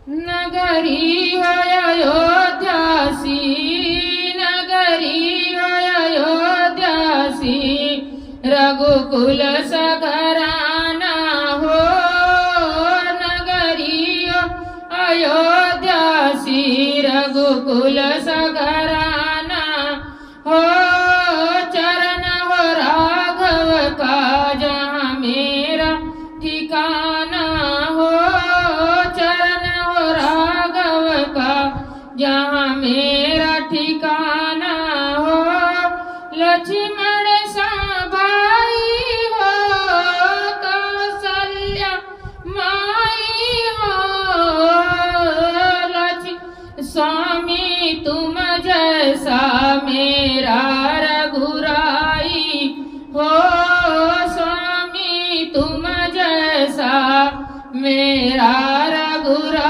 नगरी होय अयोध्यासी, नगरी होय अयोध्यासी, रघुकुल सघराना हो। नगरी अयोध्यासी, रघुकुल सघराना हो। चरण हो राघव का जहाँ मेरा ठिकाना हो। चरण हो राघव का जहाँ मेरा ठिकाना हो। लक्ष्मण सा भाई हो, कौसल्या माई हो। स्वामी तुम जैसा मेरा रघुराई हो। स्वामी तुम जैसा मेरा रघुराई